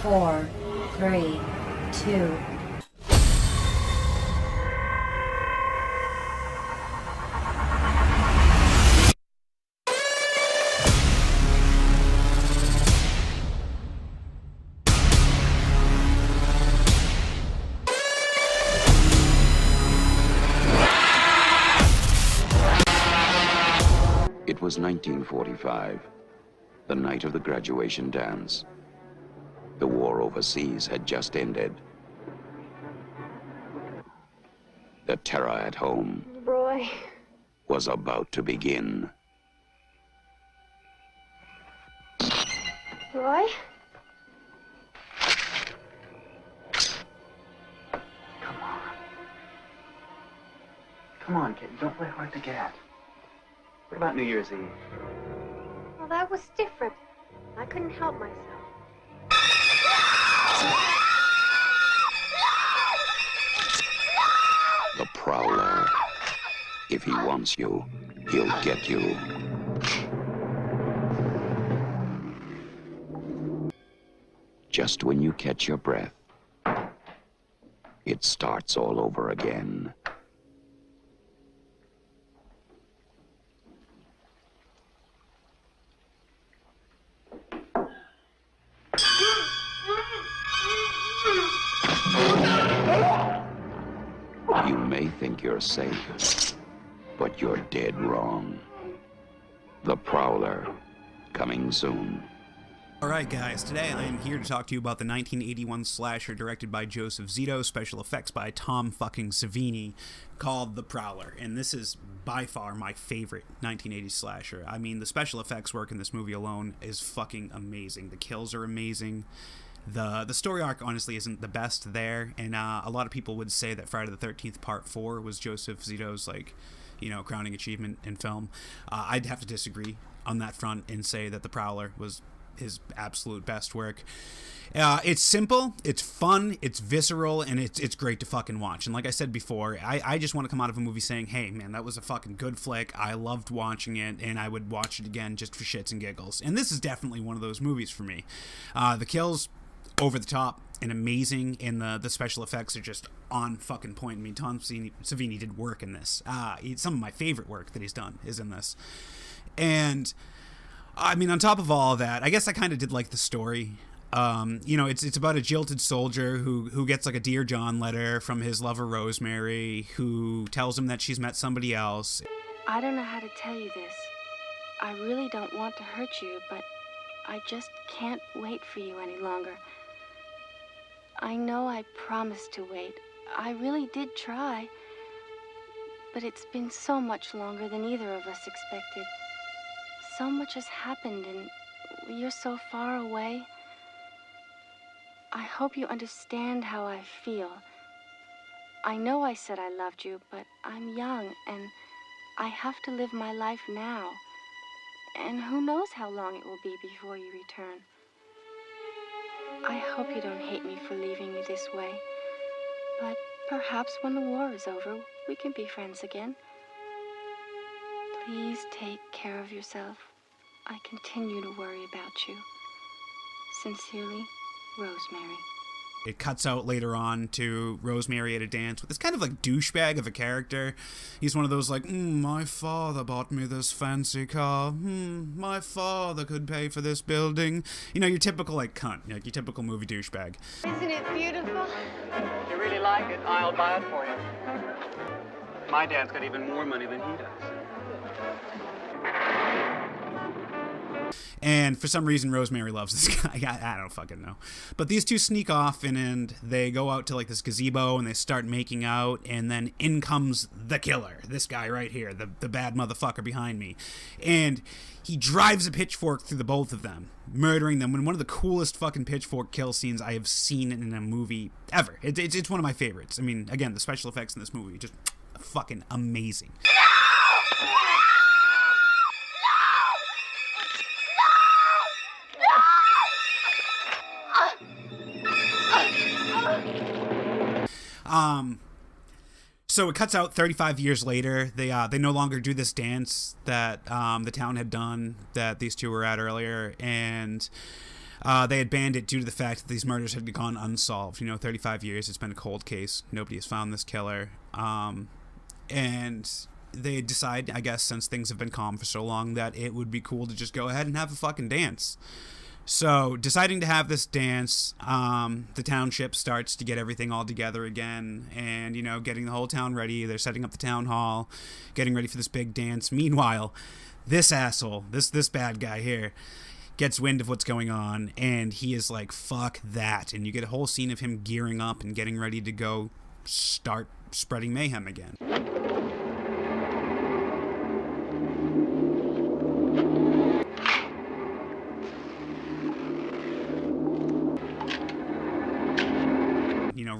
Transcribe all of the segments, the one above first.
4, 3, 2. It was 1945, the night of the graduation dance. The war overseas had just ended. The terror at home Roy. was about to begin. Roy? Come on, kid. Don't play hard to get. What about New Year's Eve? Well, that was different. I couldn't help myself. The prowler. If he wants you, he'll get you. Just when you catch your breath, it starts all over again. You may think you're safe, but you're dead wrong. The Prowler, coming soon. Alright guys, today I am here to talk to you about the 1981 slasher directed by Joseph Zito, special effects by Tom fucking Savini, called The Prowler. And this is by far my favorite 1980s slasher. I mean, the special effects work in this movie alone is fucking amazing. The kills are amazing. The story arc honestly isn't the best there, and a lot of people would say that Friday the 13th Part 4 was Joseph Zito's, like, you know, crowning achievement in film. I'd have to disagree on that front and say that The Prowler was his absolute best work. It's simple, it's fun, it's visceral, and it's great to fucking watch. And like I said before, I just want to come out of a movie saying, hey man, that was a fucking good flick, I loved watching it, and I would watch it again just for shits and giggles. And this is definitely one of those movies for me. The kills, over the top and amazing, and the special effects are just on fucking point. I mean, Tom Savini did work in this. Some of my favorite work that he's done is in this. And I mean, on top of all of that, I guess I kind of did like the story. You know, it's about a jilted soldier who gets like a Dear John letter from his lover Rosemary, who tells him that she's met somebody else. I don't know how to tell you this. I really don't want to hurt you, but I just can't wait for you any longer. I know I promised to wait. I really did try. But it's been so much longer than either of us expected. So much has happened, and you're so far away. I hope you understand how I feel. I know I said I loved you, but I'm young, and I have to live my life now. And who knows how long it will be before you return. I hope you don't hate me for leaving you this way. But perhaps when the war is over, we can be friends again. Please take care of yourself. I continue to worry about you. Sincerely, Rosemary. It cuts out later on to Rosemary at a dance with this kind of like douchebag of a character. He's one of those like, my father bought me this fancy car. My father could pay for this building. You know, your typical like cunt, like your typical movie douchebag. Isn't it beautiful? If you really like it, I'll buy it for you. My dad's got even more money than he does. And for some reason, Rosemary loves this guy. I don't fucking know. But these two sneak off, and they go out to like this gazebo, and they start making out, and then in comes the killer. This guy right here, the bad motherfucker behind me. And he drives a pitchfork through the both of them, murdering them in one of the coolest fucking pitchfork kill scenes I have seen in a movie ever. It's one of my favorites. I mean, again, the special effects in this movie, just fucking amazing. So it cuts out 35 years later. They no longer do this dance that the town had done that these two were at earlier, and They had banned it due to the fact that these murders had gone unsolved. 35 years, it's been a cold case. Nobody has found this killer. And they decide, I guess, since things have been calm for so long, that it would be cool to just go ahead and have a fucking dance. So, deciding to have this dance, the township starts to get everything all together again, and, getting the whole town ready. They're setting up the town hall, getting ready for this big dance. Meanwhile, this asshole, this bad guy here, gets wind of what's going on, and he is like, fuck that. And you get a whole scene of him gearing up and getting ready to go start spreading mayhem again.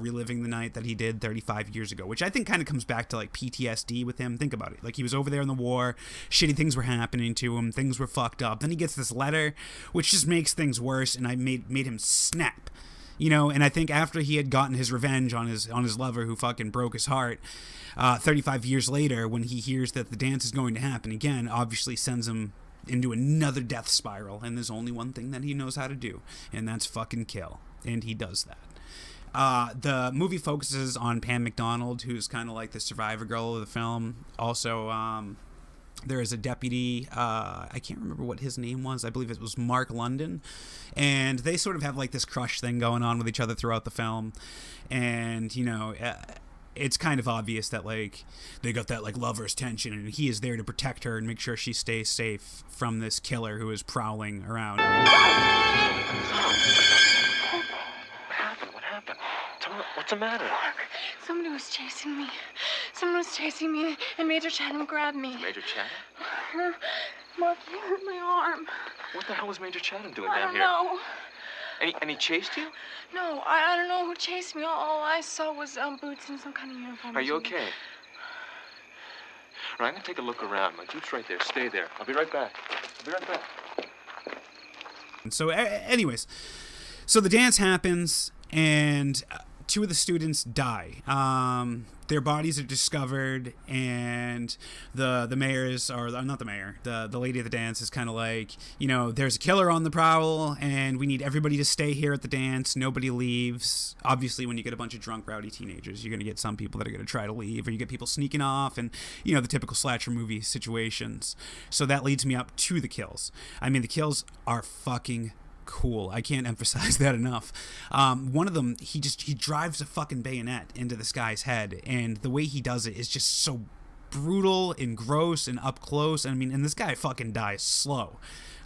Reliving the night that he did 35 years ago, which I think kind of comes back to like PTSD with him. Think about it. Like, he was over there in the war, shitty things were happening to him, things were fucked up. Then he gets this letter, which just makes things worse, and I made him snap. And I think after he had gotten his revenge on his lover who fucking broke his heart, 35 years later, when he hears that the dance is going to happen again, obviously sends him into another death spiral, and there's only one thing that he knows how to do, and that's fucking kill. And he does that. The movie focuses on Pam McDonald, who's kind of like the survivor girl of the film. Also, there is a deputy, I can't remember what his name was. I believe it was Mark London. And they sort of have like this crush thing going on with each other throughout the film. And, it's kind of obvious that like they got that like lover's tension, and he is there to protect her and make sure she stays safe from this killer who is prowling around. What's the matter? Mark, somebody was chasing me. Someone was chasing me, and Major Chatham grabbed me. Major Chatham? Mark, he hurt my arm. What the hell was Major Chatham doing I down don't here? know. And he chased you? No, I don't know who chased me. All I saw was boots and some kind of uniform. Are you okay? All right, I'm gonna take a look around. My jeep's right there. Stay there. I'll be right back. And so, anyways, so the dance happens, and two of the students die. Their bodies are discovered, and the mayor's, or not the mayor, the lady of the dance is kind of like, there's a killer on the prowl, and we need everybody to stay here at the dance. Nobody leaves. Obviously, when you get a bunch of drunk, rowdy teenagers, you're going to get some people that are going to try to leave, or you get people sneaking off, and, the typical slasher movie situations. So that leads me up to the kills. I mean, the kills are fucking cool. I can't emphasize that enough. One of them, he drives a fucking bayonet into this guy's head, and the way he does it is just so brutal and gross and up close. And this guy fucking dies slow.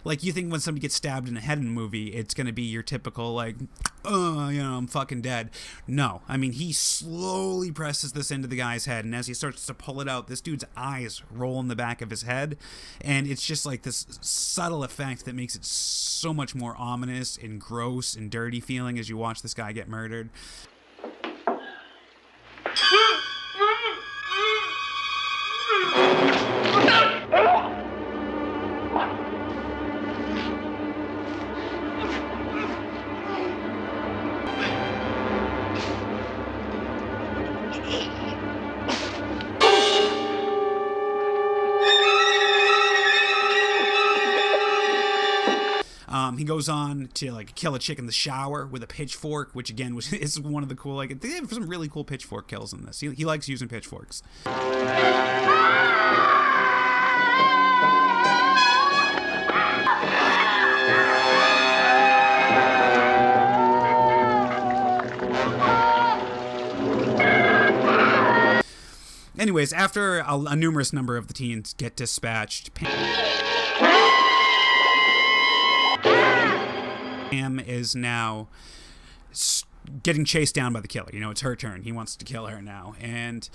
Like, you think when somebody gets stabbed in the head in a movie, it's gonna be your typical, like, I'm fucking dead. No. He slowly presses this into the guy's head, and as he starts to pull it out, this dude's eyes roll in the back of his head, and it's just like this subtle effect that makes it so much more ominous and gross and dirty feeling as you watch this guy get murdered. He goes on to like kill a chick in the shower with a pitchfork, which again is one of the cool, like, they have some really cool pitchfork kills in this. He likes using pitchforks. Anyways, after a numerous number of the teens get dispatched, Pam is now getting chased down by the killer. It's her turn. He wants to kill her now. And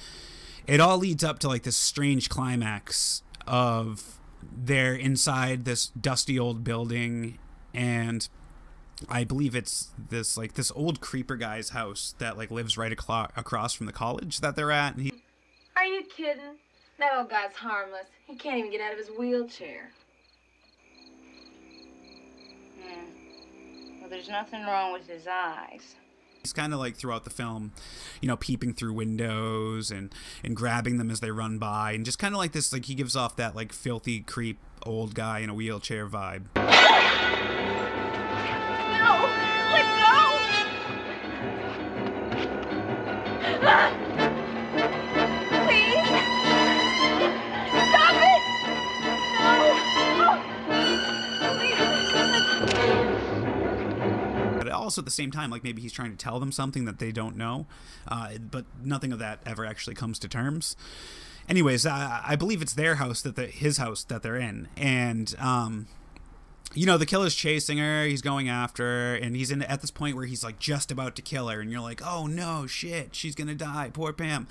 it all leads up to like this strange climax of they're inside this dusty old building, and I believe it's this old creeper guy's house that like lives right across from the college that they're at. And Are you kidding? That old guy's harmless. He can't even get out of his wheelchair. Well, there's nothing wrong with his eyes. He's kind of like throughout the film, peeping through windows and grabbing them as they run by, and just kind of like this, like he gives off that like filthy creep old guy in a wheelchair vibe. also at the same time like maybe he's trying to tell them something that they don't know, but nothing of that ever actually comes to terms. Anyways, I believe it's their house his house that they're in, and you know, the killer's chasing her, he's going after her, and he's at this point where he's like just about to kill her, and you're like, oh no, shit, she's gonna die, poor Pam.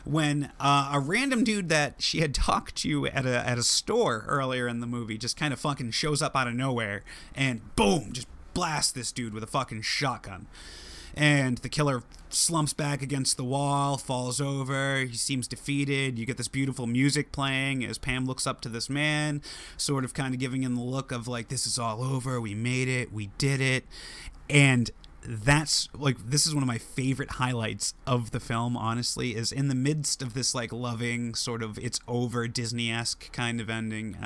When a random dude that she had talked to at a store earlier in the movie just kind of fucking shows up out of nowhere and boom, just blasts this dude with a fucking shotgun. And the killer slumps back against the wall, falls over, he seems defeated. You get this beautiful music playing as Pam looks up to this man, sort of kind of giving him the look of like, this is all over, we made it, we did it. And that's like, this is one of my favorite highlights of the film, honestly, is in the midst of this like loving sort of it's over Disney-esque kind of ending,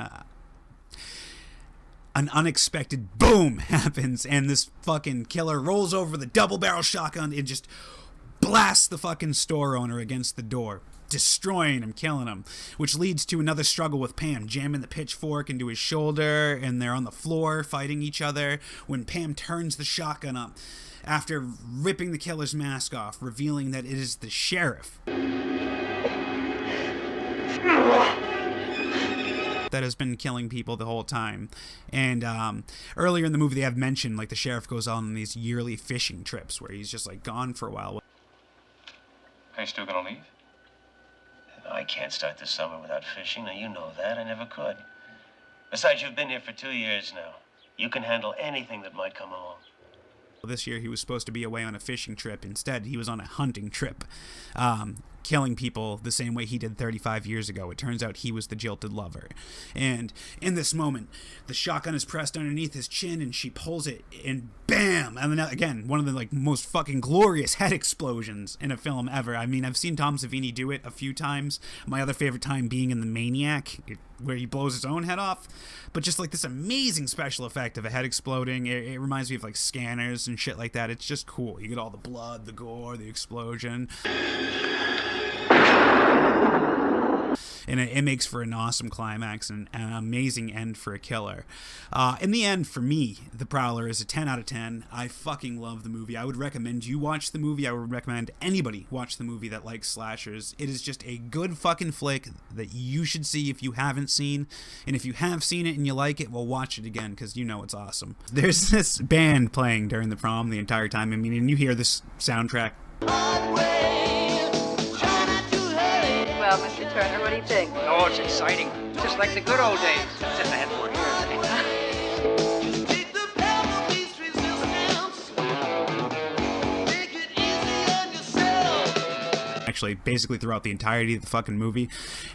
an unexpected boom happens, and this fucking killer rolls over the double barrel shotgun and just blasts the fucking store owner against the door, destroying him, killing him, which leads to another struggle with Pam, jamming the pitchfork into his shoulder, and they're on the floor fighting each other when Pam turns the shotgun up after ripping the killer's mask off, revealing that it is the sheriff that has been killing people the whole time. And earlier in the movie they have mentioned like the sheriff goes on these yearly fishing trips where he's just like gone for a while. Are you still gonna leave? I can't start the summer without fishing. Now, you know that. I never could. Besides, you've been here for 2 years now. You can handle anything that might come along. This year he was supposed to be away on a fishing trip. Instead, he was on a hunting trip, killing people the same way he did 35 years ago. It turns out he was the jilted lover. And in this moment, the shotgun is pressed underneath his chin, and she pulls it, and bam! And then again, one of the like most fucking glorious head explosions in a film ever. I mean, I've seen Tom Savini do it a few times. My other favorite time being in The Maniac, where he blows his own head off. But just like this amazing special effect of a head exploding, it reminds me of like Scanners and shit like that. It's just cool. You get all the blood, the gore, the explosion. And it makes for an awesome climax and an amazing end for a killer. In the end, for me, The Prowler is a 10 out of 10. I fucking love the movie. I would recommend you watch the movie. I would recommend anybody watch the movie that likes slashers. It is just a good fucking flick that you should see if you haven't seen. And if you have seen it and you like it, well, watch it again because you know it's awesome. There's this band playing during the prom the entire time. I mean, and you hear this soundtrack. Well, Mr. Turner, what do you think? Oh, it's exciting. Just like the good old days. Except I had more hair. Actually, basically throughout the entirety of the fucking movie.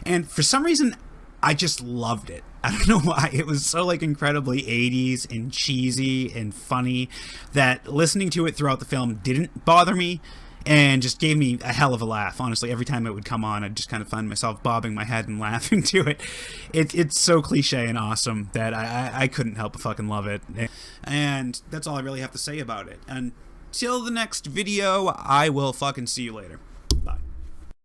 And for some reason, I just loved it. I don't know why. It was so like incredibly 80s and cheesy and funny that listening to it throughout the film didn't bother me. And just gave me a hell of a laugh. Honestly, every time it would come on, I'd just kind of find myself bobbing my head and laughing to it. It's so cliche and awesome that I couldn't help but fucking love it. And that's all I really have to say about it. Until the next video, I will fucking see you later.